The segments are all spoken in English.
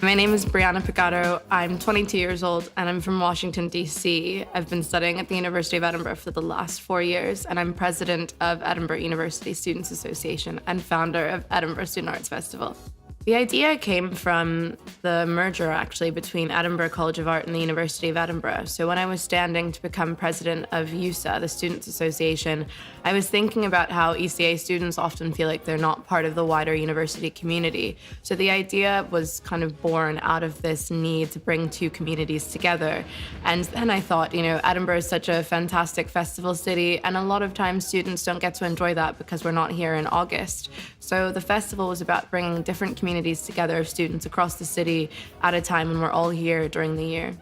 My name is Briana Pegado. I'm 22 years old and I'm from Washington, D.C. I've been studying at the University of Edinburgh for the last 4 years, and I'm president of Edinburgh University Students Association and founder of Edinburgh Student Arts Festival. The idea came from the merger, actually, between Edinburgh College of Art and the University of Edinburgh. So when I was standing to become president of ESA, the Students Association, I was thinking about how ECA students often feel like they're not part of the wider university community. So the idea was kind of born out of this need to bring two communities together. And then I thought, Edinburgh is such a fantastic festival city, and a lot of times students don't get to enjoy that because we're not here in August. So the festival was about bringing different communities together of students across the city at a time when we're all here during the year.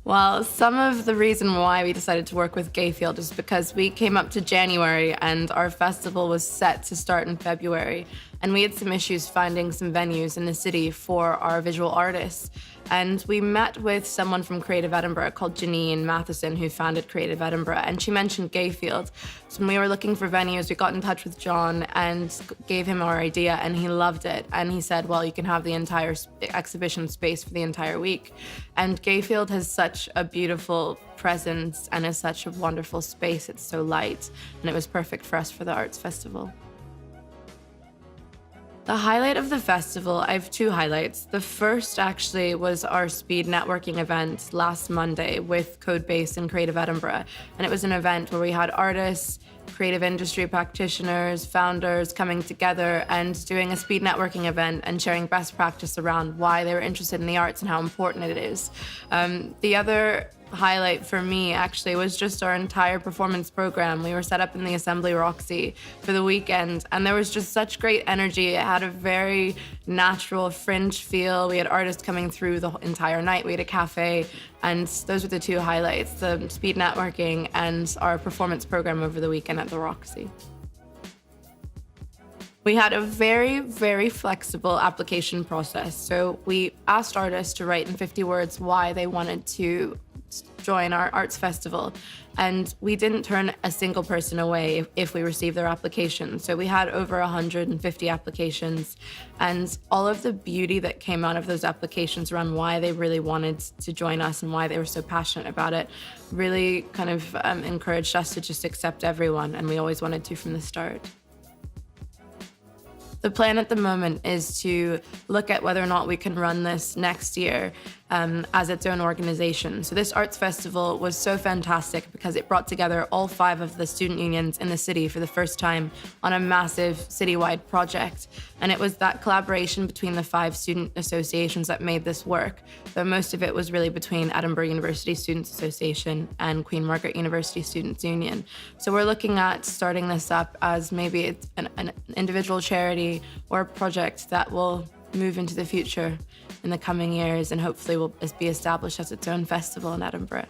Well, some of the reason why we decided to work with Gayfield is because we came up to January and our festival was set to start in February. And we had some issues finding some venues in the city for our visual artists. And we met with someone from Creative Edinburgh called Janine Matheson, who founded Creative Edinburgh, and she mentioned Gayfield. So when we were looking for venues, we got in touch with John and gave him our idea, and he loved it. And he said, well, you can have the entire exhibition space for the entire week. And Gayfield has such a beautiful presence and is such a wonderful space. It's so light, and it was perfect for us for the arts festival. The highlight of the festival, I have two highlights. The first actually was our speed networking event last Monday with Codebase and Creative Edinburgh. And it was an event where we had artists, creative industry practitioners, founders coming together and doing a speed networking event and sharing best practice around why they were interested in the arts and how important it is. The other highlight for me actually was just our entire performance program. We were set up in the Assembly Roxy for the weekend, and there was just such great energy. It had a very natural fringe feel. We had artists coming through the entire night. We had a cafe, and those were the two highlights, the speed networking and our performance program over the weekend at the Roxy. We had a very, very flexible application process. So we asked artists to write in 50 words why they wanted to join our arts festival. And we didn't turn a single person away if we received their application. So we had over 150 applications, and all of the beauty that came out of those applications around why they really wanted to join us and why they were so passionate about it really kind of encouraged us to just accept everyone, and we always wanted to from the start. The plan at the moment is to look at whether or not we can run this next year as its own organization. So this arts festival was so fantastic because it brought together all 5 of the student unions in the city for the first time on a massive citywide project. And it was that collaboration between the 5 student associations that made this work. Though most of it was really between Edinburgh University Students Association and Queen Margaret University Students' Union. So we're looking at starting this up as maybe an individual charity or a project that will move into the future in the coming years and hopefully will be established as its own festival in Edinburgh.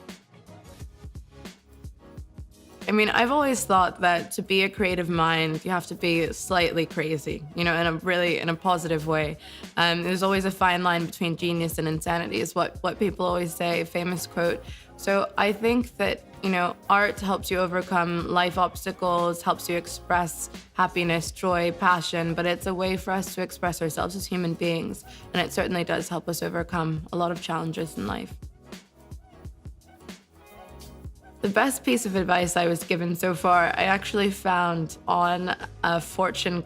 I mean, I've always thought that to be a creative mind, you have to be slightly crazy, in a positive way. There's always a fine line between genius and insanity is what people always say, famous quote. So I think that, art helps you overcome life obstacles, helps you express happiness, joy, passion, but it's a way for us to express ourselves as human beings. And it certainly does help us overcome a lot of challenges in life. The best piece of advice I was given so far, I actually found on a fortune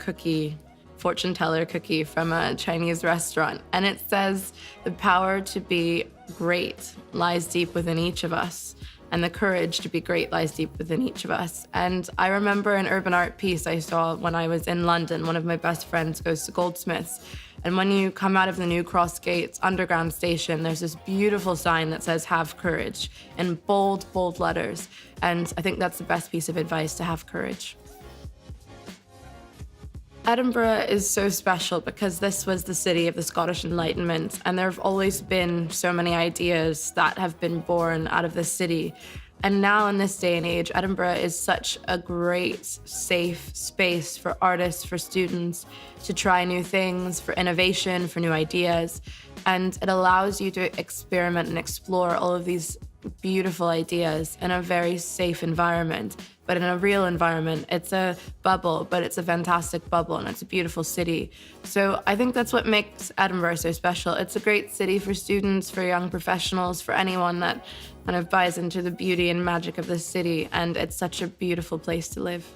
teller cookie from a Chinese restaurant. And it says, the power to be great lies deep within each of us, and the courage to be great lies deep within each of us. And I remember an urban art piece I saw when I was in London. One of my best friends goes to Goldsmiths. And when you come out of the New Cross Gates underground station, there's this beautiful sign that says, have courage, in bold, bold letters. And I think that's the best piece of advice, to have courage. Edinburgh is so special because this was the city of the Scottish Enlightenment, and there have always been so many ideas that have been born out of this city. And now in this day and age, Edinburgh is such a great, safe space for artists, for students to try new things, for innovation, for new ideas. And it allows you to experiment and explore all of these beautiful ideas in a very safe environment. But but in a real environment. It's a bubble, but it's a fantastic bubble, and it's a beautiful city. So I think that's what makes Edinburgh so special. It's a great city for students, for young professionals, for anyone that kind of buys into the beauty and magic of this city, and it's such a beautiful place to live.